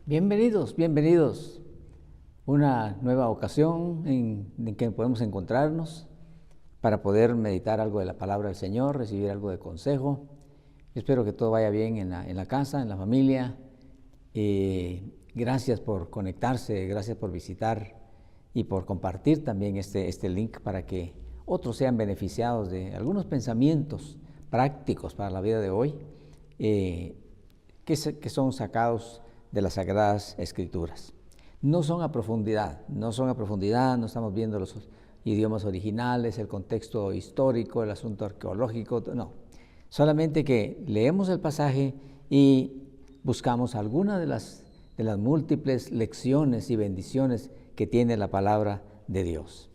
Bienvenidos, bienvenidos. Una nueva ocasión en que podemos encontrarnos para poder meditar algo de la palabra del Señor, recibir algo de consejo. Yo espero que todo vaya bien en la casa, en la familia. Gracias por conectarse, gracias por visitar y por compartir también este link para que otros sean beneficiados de algunos pensamientos prácticos para la vida de hoy que son sacados de las Sagradas Escrituras. No son a profundidad, no estamos viendo los idiomas originales, el contexto histórico, el asunto arqueológico, no. Solamente que leemos el pasaje y buscamos alguna de las múltiples lecciones y bendiciones que tiene la palabra de Dios.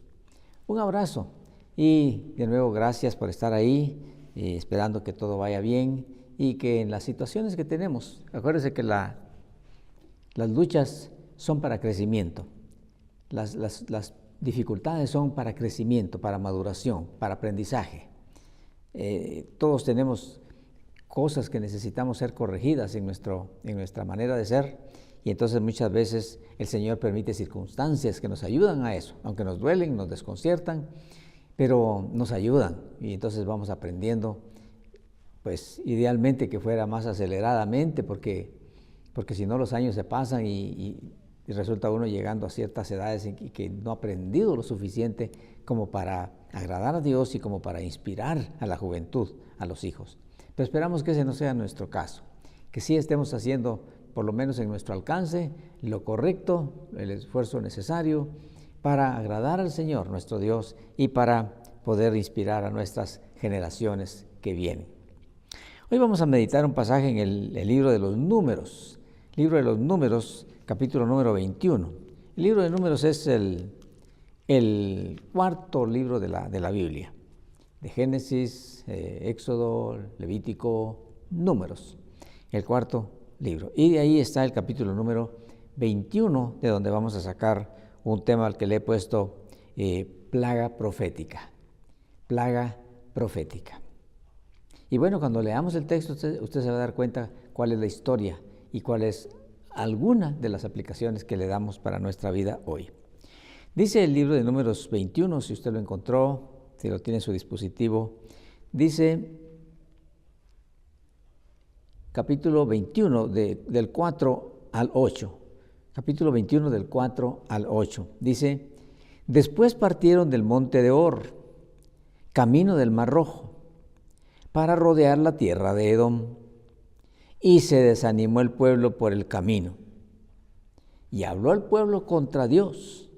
Un abrazo y de nuevo gracias por estar ahí, esperando que todo vaya bien y que en las situaciones que tenemos, acuérdense que las luchas son para crecimiento, las dificultades son para crecimiento, para maduración, para aprendizaje. Todos tenemos cosas que necesitamos ser corregidas en nuestra manera de ser, y entonces muchas veces el Señor permite circunstancias que nos ayudan a eso, aunque nos duelen, nos desconciertan, pero nos ayudan, y entonces vamos aprendiendo, pues idealmente que fuera más aceleradamente, porque si no los años se pasan y resulta uno llegando a ciertas edades y que no ha aprendido lo suficiente como para agradar a Dios y como para inspirar a la juventud, a los hijos. Pero esperamos que ese no sea nuestro caso, que sí estemos haciendo, por lo menos en nuestro alcance, lo correcto, el esfuerzo necesario para agradar al Señor, nuestro Dios, y para poder inspirar a nuestras generaciones que vienen. Hoy vamos a meditar un pasaje en el libro de los Números. Libro de los Números, capítulo número 21. El libro de Números es el cuarto libro de la Biblia, de Génesis, Éxodo, Levítico, Números, el cuarto libro. Y de ahí está el capítulo número 21, de donde vamos a sacar un tema al que le he puesto plaga profética. Plaga profética. Y bueno, cuando leamos el texto, usted se va a dar cuenta cuál es la historia y cuál es alguna de las aplicaciones que le damos para nuestra vida hoy. Dice el libro de Números 21, si usted lo encontró, si lo tiene en su dispositivo, dice capítulo 21 del 4 al 8. Capítulo 21 del 4 al 8. Dice: Después partieron del monte de Hor, camino del Mar Rojo, para rodear la tierra de Edom. Y se desanimó el pueblo por el camino. Y habló el pueblo contra Dios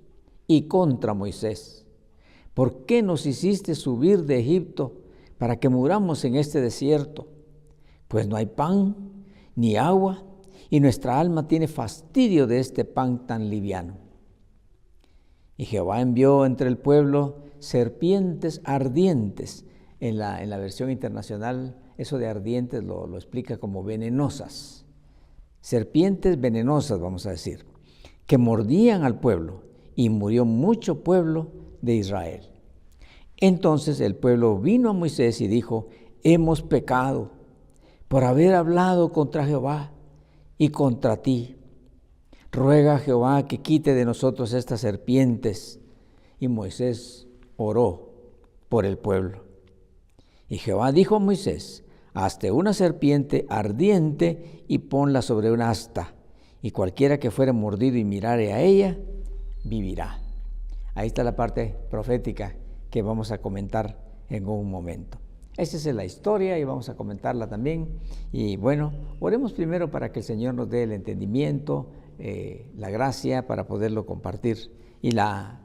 y contra Moisés. ¿Por qué nos hiciste subir de Egipto para que muramos en este desierto? Pues no hay pan ni agua, y nuestra alma tiene fastidio de este pan tan liviano. Y Jehová envió entre el pueblo serpientes ardientes. En la versión internacional, eso de ardientes lo explica como venenosas. Serpientes venenosas, vamos a decir, que mordían al pueblo, y murió mucho pueblo de Israel. Entonces el pueblo vino a Moisés y dijo: Hemos pecado por haber hablado contra Jehová y contra ti. Ruega a Jehová que quite de nosotros estas serpientes. Y Moisés oró por el pueblo. Y Jehová dijo a Moisés: Hazte una serpiente ardiente y ponla sobre una asta, y cualquiera que fuere mordido y mirare a ella, vivirá. Ahí está la parte profética que vamos a comentar en un momento. Esa es la historia y vamos a comentarla también. Y bueno, oremos primero para que el Señor nos dé el entendimiento, la gracia para poderlo compartir la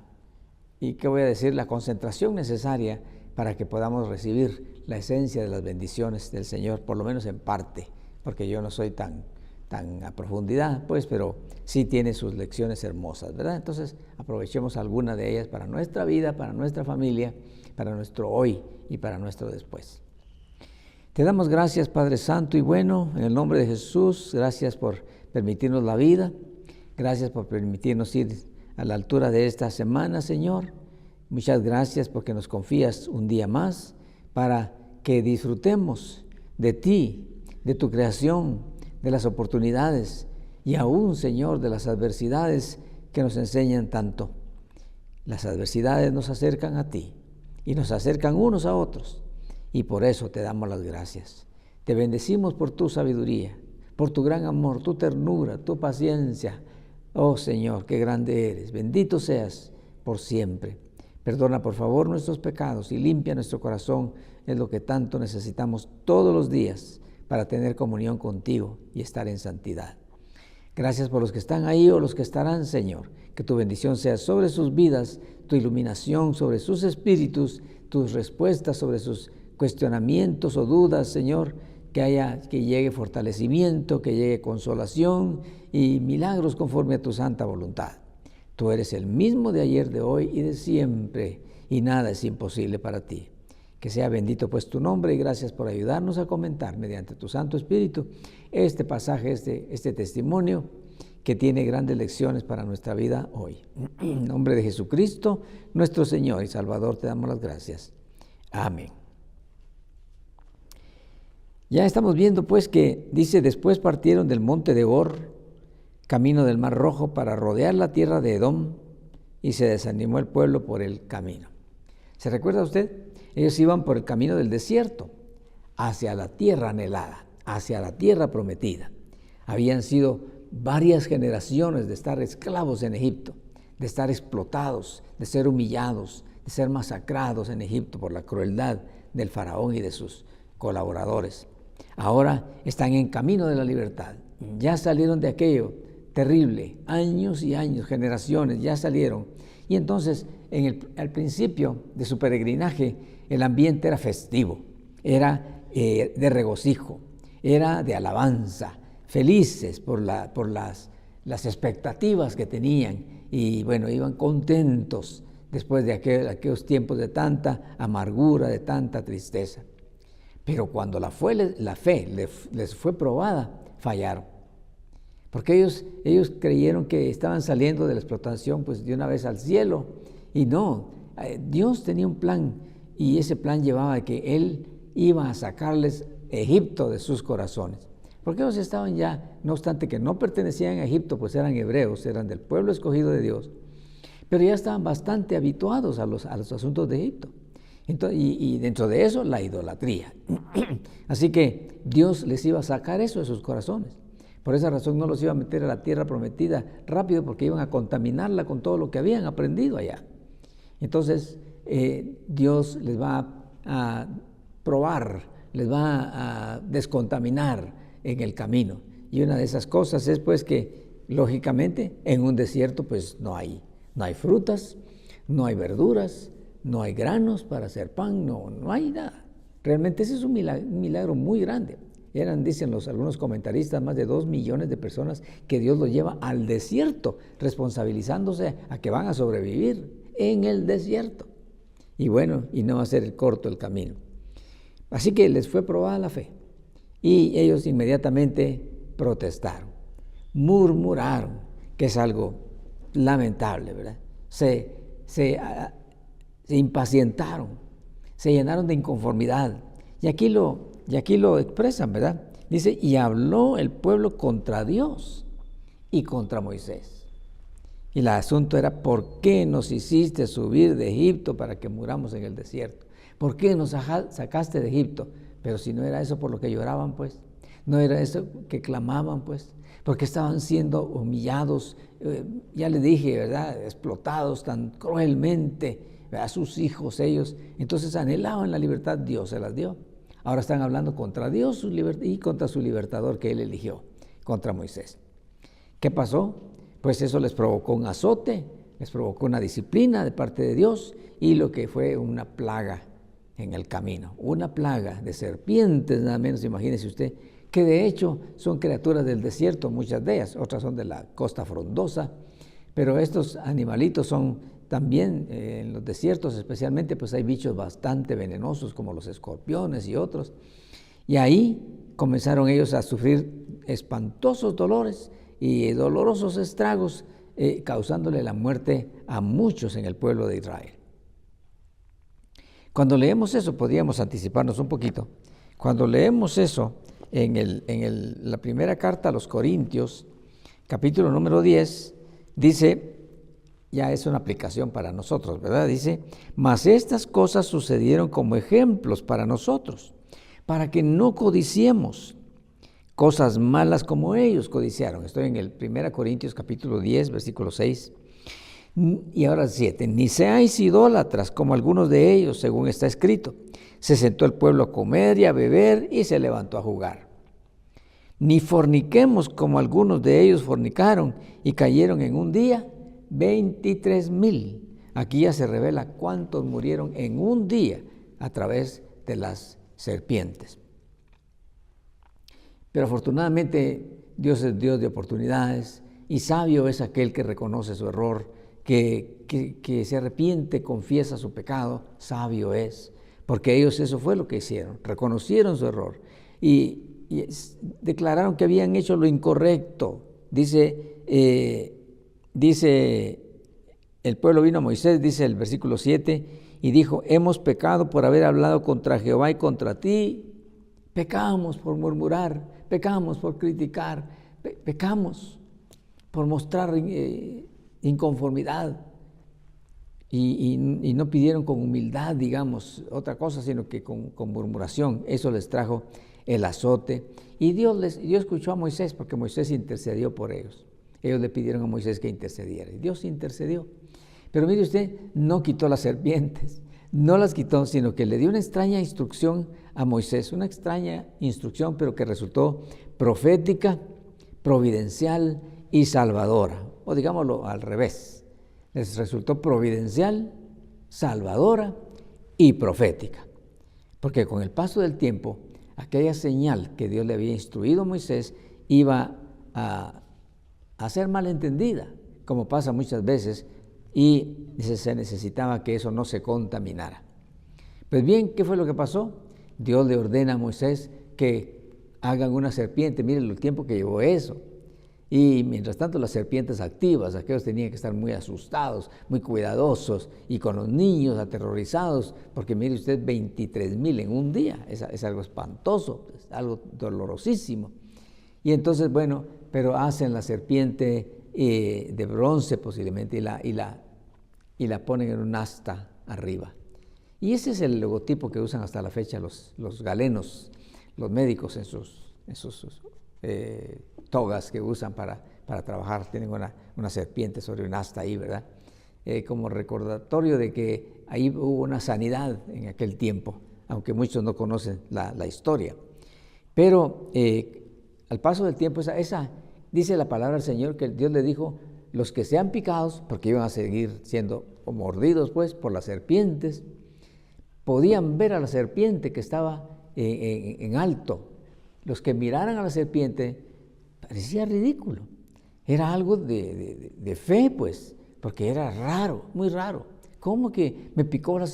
concentración necesaria para que podamos recibir la esencia de las bendiciones del Señor, por lo menos en parte, porque yo no soy tan a profundidad, pues, pero sí tiene sus lecciones hermosas, ¿verdad? Entonces, aprovechemos alguna de ellas para nuestra vida, para nuestra familia, para nuestro hoy y para nuestro después. Te damos gracias, Padre Santo y bueno, en el nombre de Jesús. Gracias por permitirnos la vida, gracias por permitirnos ir a la altura de esta semana, Señor. Muchas gracias porque nos confías un día más para que disfrutemos de ti, de tu creación, de las oportunidades y aún, Señor, de las adversidades que nos enseñan tanto. Las adversidades nos acercan a ti y nos acercan unos a otros, y por eso te damos las gracias. Te bendecimos por tu sabiduría, por tu gran amor, tu ternura, tu paciencia. Oh Señor, qué grande eres. Bendito seas por siempre. Perdona por favor nuestros pecados y limpia nuestro corazón. Es lo que tanto necesitamos todos los días para tener comunión contigo y estar en santidad. Gracias por los que están ahí o los que estarán, Señor. Que tu bendición sea sobre sus vidas, tu iluminación sobre sus espíritus, tus respuestas sobre sus cuestionamientos o dudas, Señor. Que llegue fortalecimiento, que llegue consolación y milagros conforme a tu santa voluntad. Tú eres el mismo de ayer, de hoy y de siempre, y nada es imposible para ti. Que sea bendito pues tu nombre y gracias por ayudarnos a comentar mediante tu Santo Espíritu este pasaje, este testimonio que tiene grandes lecciones para nuestra vida hoy. En nombre de Jesucristo, nuestro Señor y Salvador, te damos las gracias. Amén. Ya estamos viendo pues que dice, después partieron del monte de Hor, camino del Mar Rojo, para rodear la tierra de Edom, y se desanimó el pueblo por el camino. ¿Se recuerda usted? Ellos iban por el camino del desierto, hacia la tierra anhelada, hacia la tierra prometida. Habían sido varias generaciones de estar esclavos en Egipto, de estar explotados, de ser humillados, de ser masacrados en Egipto por la crueldad del faraón y de sus colaboradores. Ahora están en camino de la libertad. Ya salieron de aquello terrible, años y años, generaciones, ya salieron. Y entonces, al principio de su peregrinaje, el ambiente era festivo, era de regocijo, era de alabanza, felices por las expectativas que tenían. Y bueno, iban contentos después de aquellos tiempos de tanta amargura, de tanta tristeza. Pero cuando la fe les fue probada, fallaron. Porque ellos creyeron que estaban saliendo de la explotación pues de una vez al cielo. Y no, Dios tenía un plan y ese plan llevaba a que Él iba a sacarles Egipto de sus corazones. Porque ellos estaban ya, no obstante que no pertenecían a Egipto, pues eran hebreos, eran del pueblo escogido de Dios. Pero ya estaban bastante habituados a los asuntos de Egipto. Entonces, y dentro de eso, la idolatría. Así que Dios les iba a sacar eso de sus corazones. Por esa razón no los iba a meter a la tierra prometida rápido, porque iban a contaminarla con todo lo que habían aprendido allá. Entonces, Dios les va a probar, les va a descontaminar en el camino. Y una de esas cosas es pues que, lógicamente, en un desierto pues no hay frutas, no hay verduras, no hay granos para hacer pan, no hay nada. Realmente ese es un milagro muy grande. Dicen algunos comentaristas, más de 2 millones de personas que Dios los lleva al desierto, responsabilizándose a que van a sobrevivir en el desierto. Y bueno, y no va a ser el corto el camino. Así que les fue probada la fe. Y ellos inmediatamente protestaron, murmuraron, que es algo lamentable, ¿verdad? Se impacientaron, se llenaron de inconformidad. Y aquí lo expresan, ¿verdad? Dice, y habló el pueblo contra Dios y contra Moisés. Y el asunto era, ¿por qué nos hiciste subir de Egipto para que muramos en el desierto? ¿Por qué nos sacaste de Egipto? Pero si no era eso por lo que lloraban, pues, no era eso que clamaban, pues, porque estaban siendo humillados, ya les dije, ¿verdad?, explotados tan cruelmente, a sus hijos ellos. Entonces anhelaban la libertad, Dios se las dio. Ahora están hablando contra Dios y contra su libertador que Él eligió, contra Moisés. ¿Qué pasó? Pues eso les provocó un azote, les provocó una disciplina de parte de Dios y lo que fue una plaga en el camino, una plaga de serpientes, nada menos, imagínese usted, que de hecho son criaturas del desierto, muchas de ellas, otras son de la costa frondosa, pero estos animalitos son también en los desiertos especialmente, pues hay bichos bastante venenosos como los escorpiones y otros, y ahí comenzaron ellos a sufrir espantosos dolores y dolorosos estragos, causándole la muerte a muchos en el pueblo de Israel. Cuando leemos eso, podríamos anticiparnos un poquito. Cuando leemos eso en la primera carta a los Corintios, capítulo número 10, dice, ya es una aplicación para nosotros, ¿verdad? Dice, mas estas cosas sucedieron como ejemplos para nosotros, para que no codiciemos cosas malas como ellos codiciaron. Estoy en el 1 Corintios capítulo 10, versículo 6. Y ahora 7. Ni seáis idólatras como algunos de ellos, según está escrito. Se sentó el pueblo a comer y a beber y se levantó a jugar. Ni forniquemos como algunos de ellos fornicaron y cayeron en un día 23,000. Aquí ya se revela cuántos murieron en un día a través de las serpientes. Pero afortunadamente Dios es Dios de oportunidades y sabio es aquel que reconoce su error, que se arrepiente, confiesa su pecado. Sabio es, porque ellos eso fue lo que hicieron, reconocieron su error y declararon que habían hecho lo incorrecto. Dice el pueblo vino a Moisés, dice el versículo 7, y dijo, hemos pecado por haber hablado contra Jehová y contra ti. Pecamos por murmurar, pecamos por criticar, pecamos por mostrar inconformidad y no pidieron con humildad, digamos, otra cosa, sino que con murmuración. Eso les trajo el azote. Y Dios escuchó a Moisés porque Moisés intercedió por ellos. Ellos le pidieron a Moisés que intercediera y Dios intercedió. Pero mire usted, no quitó las serpientes, no las quitó, sino que le dio una extraña instrucción a Moisés, una extraña instrucción, pero que resultó profética, providencial y salvadora. O digámoslo al revés, les resultó providencial, salvadora y profética. Porque con el paso del tiempo, aquella señal que Dios le había instruido a Moisés iba a ser malentendida, como pasa muchas veces, y se necesitaba que eso no se contaminara. Pues bien, ¿qué fue lo que pasó? Dios le ordena a Moisés que hagan una serpiente. Miren el tiempo que llevó eso. Y mientras tanto las serpientes activas, aquellos tenían que estar muy asustados, muy cuidadosos, y con los niños aterrorizados, porque mire usted, 23,000 en un día, es algo espantoso, es algo dolorosísimo. Y entonces, bueno, pero hacen la serpiente de bronce posiblemente y la ponen en un asta arriba. Y ese es el logotipo que usan hasta la fecha los galenos, los médicos en sus togas que usan para trabajar. Tienen una serpiente sobre un asta ahí, ¿verdad? Como recordatorio de que ahí hubo una sanidad en aquel tiempo, aunque muchos no conocen la historia. Pero al paso del tiempo, dice la palabra del Señor que Dios le dijo, los que sean picados, porque iban a seguir siendo mordidos pues por las serpientes, podían ver a la serpiente que estaba en alto. Los que miraran a la serpiente parecía ridículo. Era algo de fe, pues, porque era raro, muy raro. ¿Cómo que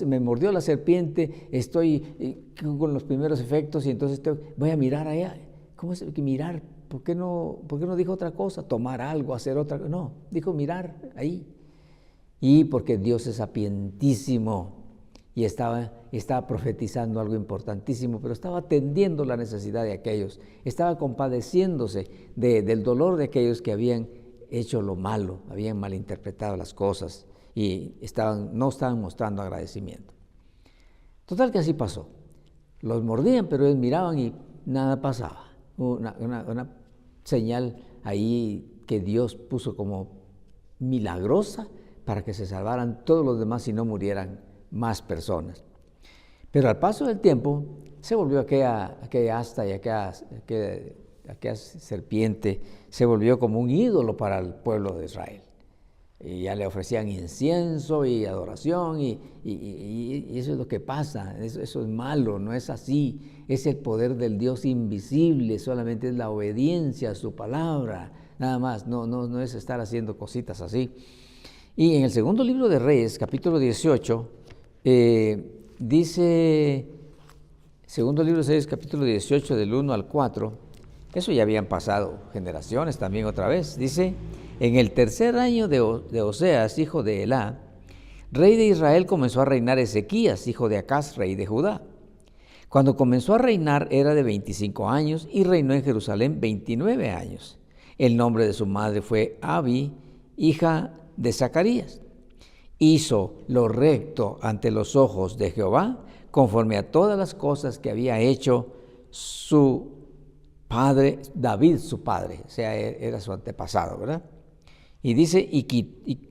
me mordió la serpiente? Estoy con los primeros efectos y entonces voy a mirar allá. ¿Cómo es que mirar? ¿Por qué no dijo otra cosa? Tomar algo, hacer otra cosa. No, dijo mirar ahí. Y porque Dios es sapientísimo y estaba profetizando algo importantísimo, pero estaba atendiendo la necesidad de aquellos, estaba compadeciéndose del dolor de aquellos que habían hecho lo malo, habían malinterpretado las cosas y no estaban mostrando agradecimiento. Total que así pasó. Los mordían, pero ellos miraban y nada pasaba. Una señal ahí que Dios puso como milagrosa para que se salvaran todos los demás y no murieran más personas. Pero al paso del tiempo se volvió aquella asta y aquella serpiente, se volvió como un ídolo para el pueblo de Israel. Y ya le ofrecían incienso y adoración y eso es lo que pasa, eso es malo, no es así, es el poder del Dios invisible, solamente es la obediencia a su palabra, nada más, no es estar haciendo cositas así. Y en el segundo libro de Reyes, capítulo 18, dice, segundo libro de Reyes, capítulo 18, del 1 al 4, eso ya habían pasado generaciones también otra vez, dice, en el tercer año de Oseas, hijo de Elá, rey de Israel, comenzó a reinar Ezequías, hijo de Acaz, rey de Judá. Cuando comenzó a reinar era de 25 años y reinó en Jerusalén 29 años. El nombre de su madre fue Abi, hija de Zacarías. Hizo lo recto ante los ojos de Jehová, conforme a todas las cosas que había hecho su padre, David su padre, o sea, era su antepasado, ¿verdad? Y dice,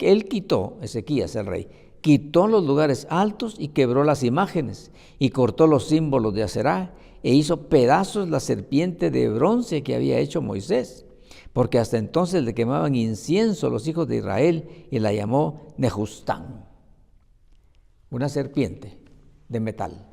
él quitó, Ezequías el rey, quitó los lugares altos y quebró las imágenes, y cortó los símbolos de Aserá, e hizo pedazos la serpiente de bronce que había hecho Moisés, porque hasta entonces le quemaban incienso los hijos de Israel, y la llamó Nehustán, una serpiente de metal.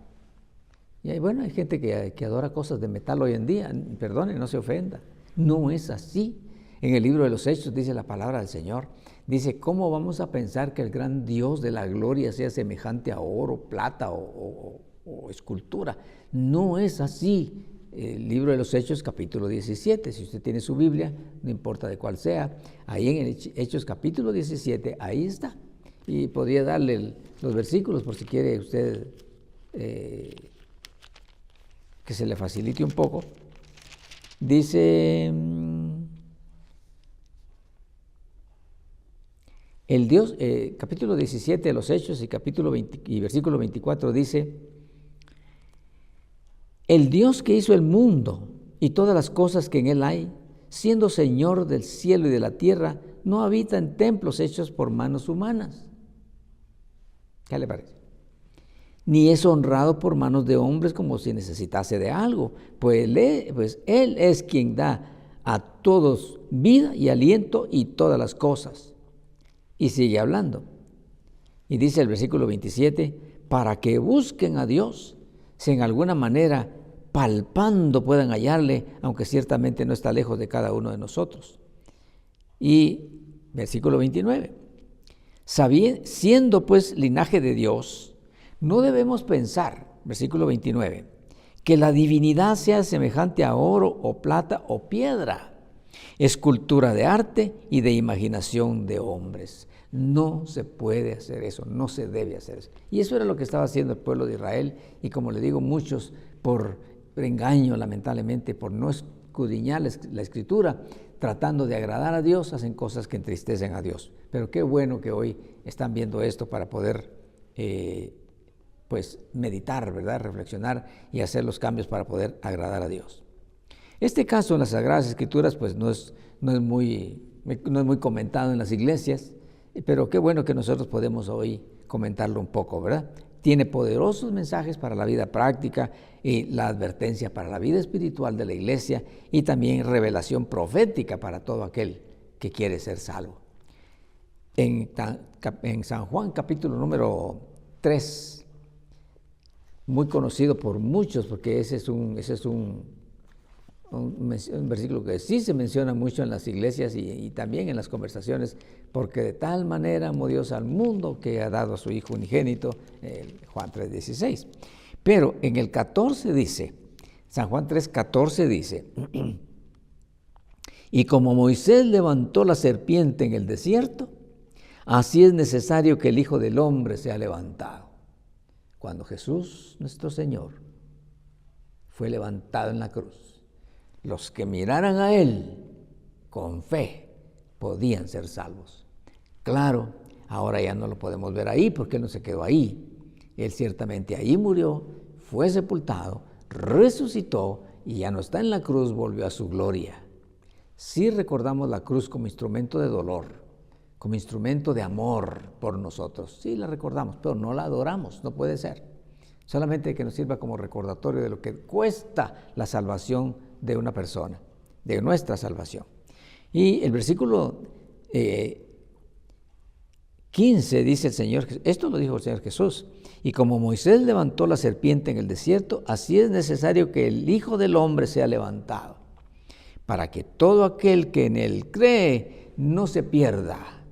Y bueno, hay gente que adora cosas de metal hoy en día. Perdone, no se ofenda. No es así. En el libro de los Hechos dice la palabra del Señor. Dice, ¿cómo vamos a pensar que el gran Dios de la gloria sea semejante a oro, plata o escultura? No es así. El libro de los Hechos, capítulo 17. Si usted tiene su Biblia, no importa de cuál sea, ahí en el Hechos, capítulo 17, ahí está. Y podría darle los versículos por si quiere usted que se le facilite un poco. Dice, el Dios, capítulo 17 de los Hechos y capítulo 20, y versículo 24 dice, el Dios que hizo el mundo y todas las cosas que en él hay, siendo Señor del cielo y de la tierra, no habita en templos hechos por manos humanas. ¿Qué le parece? Ni es honrado por manos de hombres como si necesitase de algo, pues Él es quien da a todos vida y aliento y todas las cosas. Y sigue hablando. Y dice el versículo 27, para que busquen a Dios, si en alguna manera palpando puedan hallarle, aunque ciertamente no está lejos de cada uno de nosotros. Y versículo 29, siendo pues linaje de Dios, no debemos pensar, versículo 29, que la divinidad sea semejante a oro o plata o piedra, escultura de arte y de imaginación de hombres. No se puede hacer eso, no se debe hacer eso. Y eso era lo que estaba haciendo el pueblo de Israel, y como le digo, muchos por engaño, lamentablemente, por no escudriñar la Escritura, tratando de agradar a Dios, hacen cosas que entristecen a Dios. Pero qué bueno que hoy están viendo esto para poder meditar, ¿verdad? Reflexionar y hacer los cambios para poder agradar a Dios. Este caso en las Sagradas Escrituras pues no es muy comentado en las iglesias, pero qué bueno que nosotros podemos hoy comentarlo un poco, ¿verdad? Tiene poderosos mensajes para la vida práctica y la advertencia para la vida espiritual de la iglesia, y también revelación profética para todo aquel que quiere ser salvo. En San Juan capítulo número 3, muy conocido por muchos, porque ese es un versículo que sí se menciona mucho en las iglesias y también en las conversaciones, porque de tal manera amó Dios al mundo que ha dado a su Hijo unigénito, Juan 3:16. Pero en el 14 dice, San Juan 3:14 dice, y como Moisés levantó la serpiente en el desierto, así es necesario que el Hijo del Hombre sea levantado. Cuando Jesús, nuestro Señor, fue levantado en la cruz, los que miraran a Él con fe podían ser salvos. Claro, ahora ya no lo podemos ver ahí porque Él no se quedó ahí. Él ciertamente ahí murió, fue sepultado, resucitó y ya no está en la cruz, volvió a su gloria. Sí recordamos la cruz como instrumento de dolor, como instrumento de amor por nosotros. Sí la recordamos, pero no la adoramos, no puede ser. Solamente que nos sirva como recordatorio de lo que cuesta la salvación de una persona, de nuestra salvación. Y el versículo 15 dice el Señor, esto lo dijo el Señor Jesús, y como Moisés levantó la serpiente en el desierto, así es necesario que el Hijo del Hombre sea levantado, para que todo aquel que en Él cree no se pierda,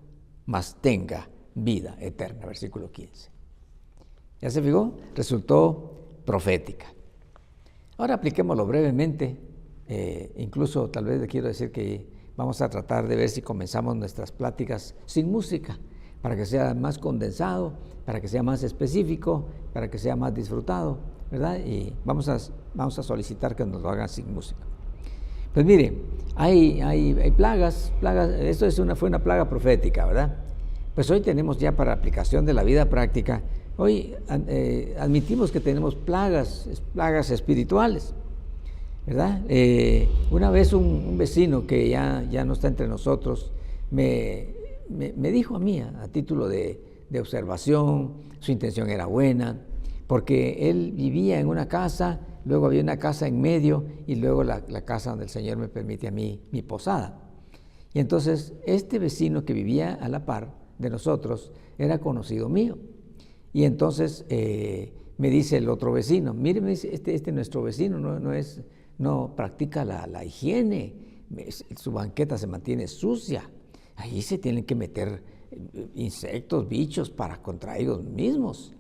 mas tenga vida eterna. Versículo 15. ¿Ya se fijó? Resultó profética. Ahora apliquémoslo brevemente. Incluso tal vez le quiero decir que vamos a tratar de ver si comenzamos nuestras pláticas sin música, para que sea más condensado, para que sea más específico, para que sea más disfrutado, ¿verdad? Y vamos a solicitar que nos lo hagan sin música. Pues mire, hay plagas, esto fue una plaga profética, ¿verdad? Pues hoy tenemos ya para aplicación de la vida práctica, hoy admitimos que tenemos plagas espirituales, ¿verdad? Una vez un vecino que ya no está entre nosotros me dijo a mí, a título de observación, su intención era buena, porque él vivía en una casa, luego había una casa en medio y luego la casa donde el Señor me permite a mí mi posada. Y entonces este vecino que vivía a la par de nosotros era conocido mío. Y entonces me dice el otro vecino, mire, me dice, este nuestro vecino no practica la higiene, su banqueta se mantiene sucia, ahí se tienen que meter insectos, bichos para contra ellos mismos.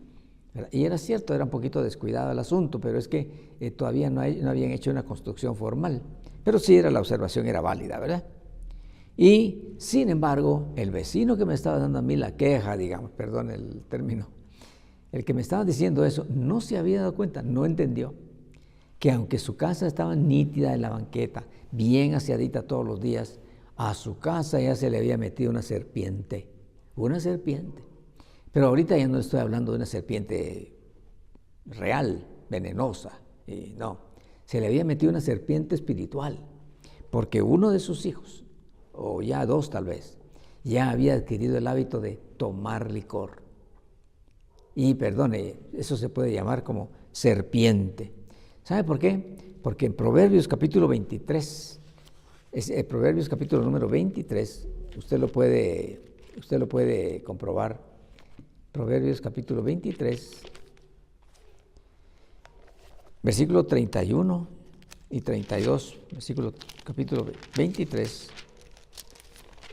Y era cierto, era un poquito descuidado el asunto, pero es que todavía no habían hecho una construcción formal. Pero sí la observación era válida, ¿verdad? Y sin embargo, el vecino que me estaba dando a mí la queja, digamos, perdón el término, el que me estaba diciendo eso, no se había dado cuenta, no entendió que aunque su casa estaba nítida en la banqueta, bien aseadita todos los días, a su casa ya se le había metido una serpiente. Pero ahorita ya no estoy hablando de una serpiente real, venenosa, no. Se le había metido una serpiente espiritual, porque uno de sus hijos, o ya dos tal vez, ya había adquirido el hábito de tomar licor. Y perdone, eso se puede llamar como serpiente. ¿Sabe por qué? Porque en Proverbios capítulo 23, Proverbios capítulo número 23, usted lo puede comprobar. Proverbios capítulo 23, versículo 31 y 32, capítulo 23.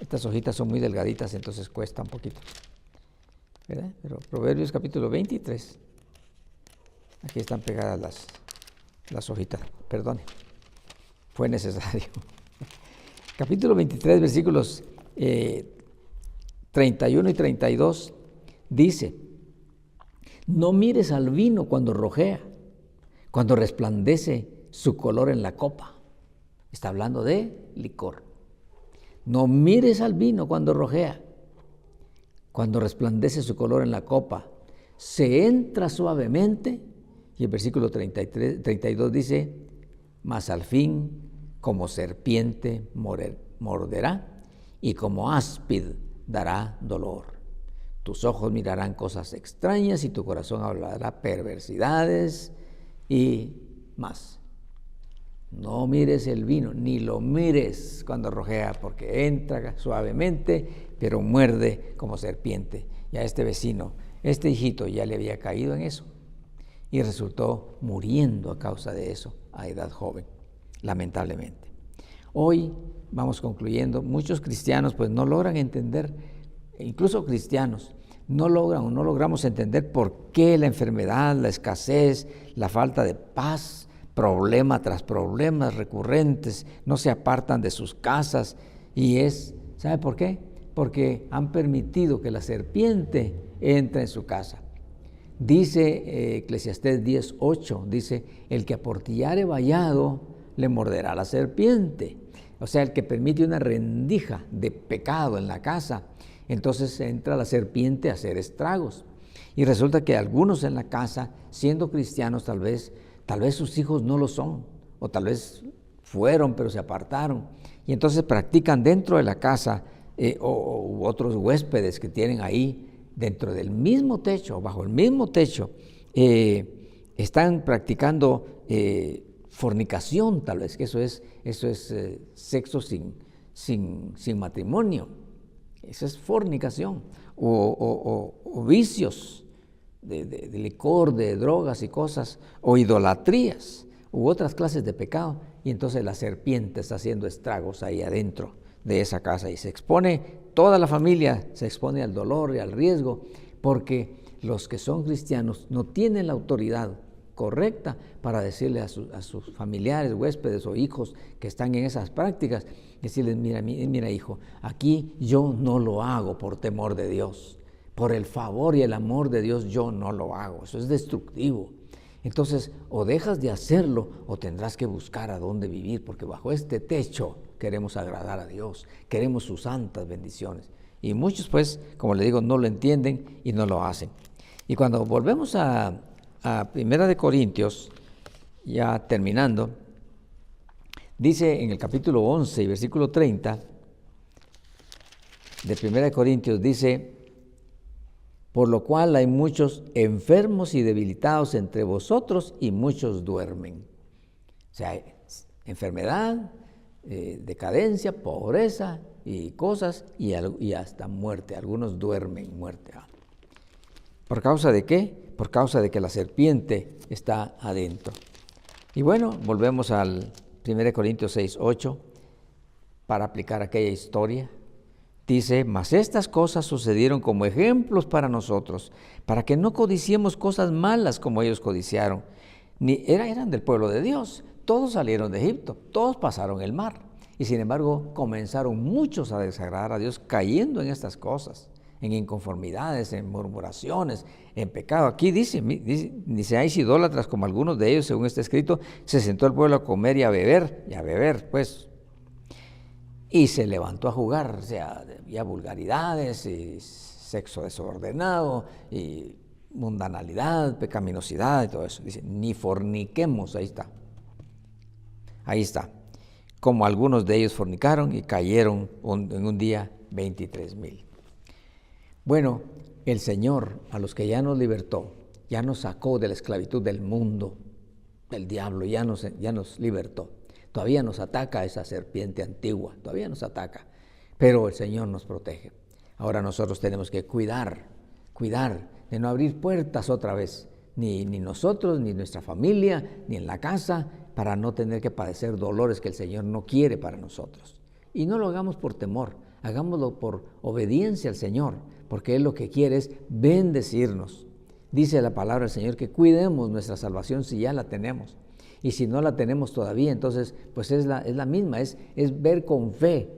Estas hojitas son muy delgaditas, entonces cuesta un poquito, ¿verdad? Pero Proverbios capítulo 23, aquí están pegadas las hojitas, perdone, fue necesario. Capítulo 23, versículos 31 y 32, dice, no mires al vino cuando rojea, cuando resplandece su color en la copa. Está hablando de licor. No mires al vino cuando rojea, cuando resplandece su color en la copa. Se entra suavemente, y el versículo 32 dice, mas al fin como serpiente morderá y como áspid dará dolor. Tus ojos mirarán cosas extrañas y tu corazón hablará perversidades y más. No mires el vino, ni lo mires cuando rojea, porque entra suavemente, pero muerde como serpiente. Y a este vecino, este hijito ya le había caído en eso y resultó muriendo a causa de eso a edad joven, lamentablemente. Hoy vamos concluyendo, muchos cristianos pues no logran entender, incluso cristianos, no logramos entender por qué la enfermedad, la escasez, la falta de paz, problema tras problemas recurrentes, no se apartan de sus casas ¿sabe por qué? Porque han permitido que la serpiente entre en su casa. Dice Eclesiastés 10:8, dice, el que aportillare vallado le morderá la serpiente. O sea, el que permite una rendija de pecado en la casa, entonces entra la serpiente a hacer estragos. Y resulta que algunos en la casa, siendo cristianos tal vez sus hijos no lo son, o tal vez fueron pero se apartaron, y entonces practican dentro de la casa u otros huéspedes que tienen ahí dentro del mismo techo, bajo el mismo techo, están practicando fornicación tal vez, que eso es sexo sin matrimonio, eso es fornicación, o vicios de licor, de drogas y cosas, o idolatrías, u otras clases de pecado, y entonces la serpiente está haciendo estragos ahí adentro de esa casa y se expone, toda la familia se expone al dolor y al riesgo, porque los que son cristianos no tienen la autoridad correcta para decirle a sus familiares, huéspedes o hijos que están en esas prácticas, decirles, mira hijo, aquí yo no lo hago por temor de Dios, por el favor y el amor de Dios yo no lo hago, eso es destructivo. Entonces, o dejas de hacerlo o tendrás que buscar a dónde vivir, porque bajo este techo queremos agradar a Dios, queremos sus santas bendiciones. Y muchos, pues, como le digo, no lo entienden y no lo hacen. Y cuando volvemos a 1 de Corintios, ya terminando, dice en el capítulo 11 y versículo 30 de 1 de Corintios, dice: por lo cual hay muchos enfermos y debilitados entre vosotros y muchos duermen. O sea, enfermedad, decadencia, pobreza y cosas y hasta muerte. Algunos duermen muerte. ¿Por causa de qué? Por causa de que la serpiente está adentro. Y bueno, volvemos al 1 Corintios 6:8 para aplicar aquella historia. Dice: mas estas cosas sucedieron como ejemplos para nosotros, para que no codiciemos cosas malas como ellos codiciaron. Eran del pueblo de Dios, todos salieron de Egipto, todos pasaron el mar. Y sin embargo comenzaron muchos a desagradar a Dios, cayendo en estas cosas, en inconformidades, en murmuraciones, en pecado. Aquí dice, seáis idólatras como algunos de ellos, según está escrito, se sentó el pueblo a comer y a beber, pues. Y se levantó a jugar, o sea, había vulgaridades y sexo desordenado y mundanalidad, pecaminosidad y todo eso. Dice, ni forniquemos, ahí está. Ahí está. Como algunos de ellos fornicaron y cayeron en un día 23,000. Bueno, el Señor, a los que ya nos libertó, ya nos sacó de la esclavitud del mundo, del diablo, ya nos libertó. Todavía nos ataca esa serpiente antigua, todavía nos ataca, pero el Señor nos protege. Ahora nosotros tenemos que cuidar de no abrir puertas otra vez, ni nosotros, ni nuestra familia, ni en la casa, para no tener que padecer dolores que el Señor no quiere para nosotros. Y no lo hagamos por temor, hagámoslo por obediencia al Señor, porque Él lo que quiere es bendecirnos. Dice la palabra del Señor que cuidemos nuestra salvación si ya la tenemos. Y si no la tenemos todavía, entonces pues es la misma, es ver con fe,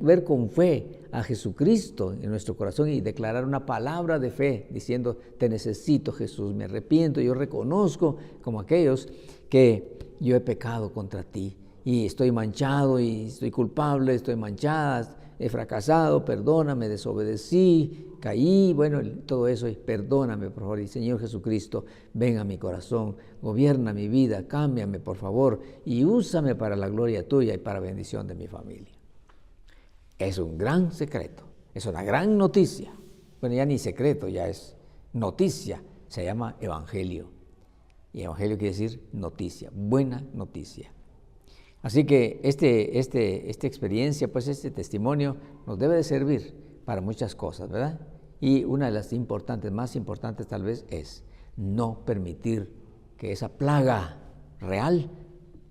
ver con fe a Jesucristo en nuestro corazón y declarar una palabra de fe diciendo: te necesito, Jesús, me arrepiento, yo reconozco como aquellos que yo he pecado contra ti y estoy manchado y estoy culpable, estoy manchada, he fracasado, perdóname, desobedecí, caí, bueno, todo eso, y perdóname, por favor. Y Señor Jesucristo, ven a mi corazón, gobierna mi vida, cámbiame, por favor, y úsame para la gloria tuya y para bendición de mi familia. Es un gran secreto, es una gran noticia. Bueno, ya ni secreto, ya es noticia, se llama evangelio. Y evangelio quiere decir noticia, buena noticia. Así que esta experiencia, pues este testimonio nos debe de servir para muchas cosas, ¿verdad? Y una de las más importantes tal vez es no permitir que esa plaga real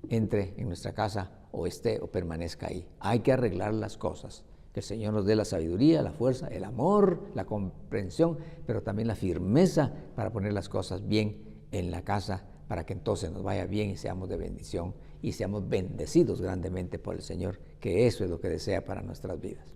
entre en nuestra casa o permanezca ahí. Hay que arreglar las cosas. Que el Señor nos dé la sabiduría, la fuerza, el amor, la comprensión, pero también la firmeza para poner las cosas bien en la casa, para que entonces nos vaya bien y seamos de bendición y seamos bendecidos grandemente por el Señor, que eso es lo que desea para nuestras vidas.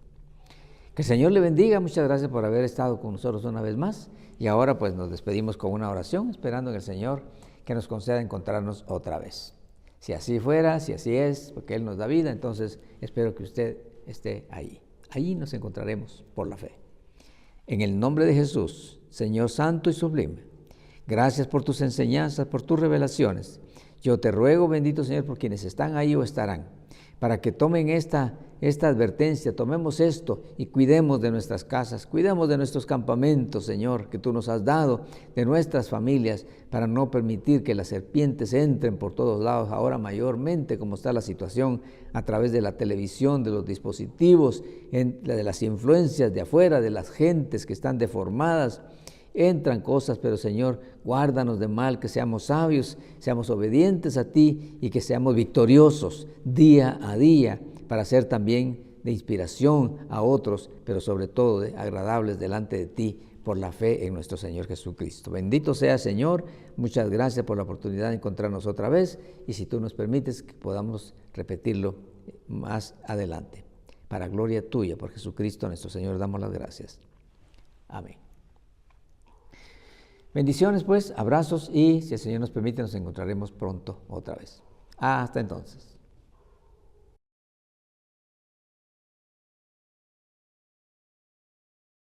Que el Señor le bendiga, muchas gracias por haber estado con nosotros una vez más, y ahora pues nos despedimos con una oración, esperando en el Señor que nos conceda encontrarnos otra vez. Si así fuera, si así es, porque Él nos da vida, entonces espero que usted esté ahí. Allí nos encontraremos por la fe. En el nombre de Jesús, Señor santo y sublime, gracias por tus enseñanzas, por tus revelaciones. Yo te ruego, bendito Señor, por quienes están ahí o estarán, para que tomen esta advertencia, tomemos esto y cuidemos de nuestras casas, cuidemos de nuestros campamentos, Señor, que tú nos has dado, de nuestras familias, para no permitir que las serpientes entren por todos lados, ahora mayormente como está la situación a través de la televisión, de los dispositivos, de las influencias de afuera, de las gentes que están deformadas. Entran cosas, pero Señor, guárdanos de mal, que seamos sabios, seamos obedientes a ti y que seamos victoriosos día a día para ser también de inspiración a otros, pero sobre todo de agradables delante de ti por la fe en nuestro Señor Jesucristo. Bendito sea, Señor, muchas gracias por la oportunidad de encontrarnos otra vez y si tú nos permites que podamos repetirlo más adelante. Para gloria tuya, por Jesucristo nuestro Señor, damos las gracias. Amén. Bendiciones pues, abrazos y si el Señor nos permite nos encontraremos pronto otra vez. Hasta entonces.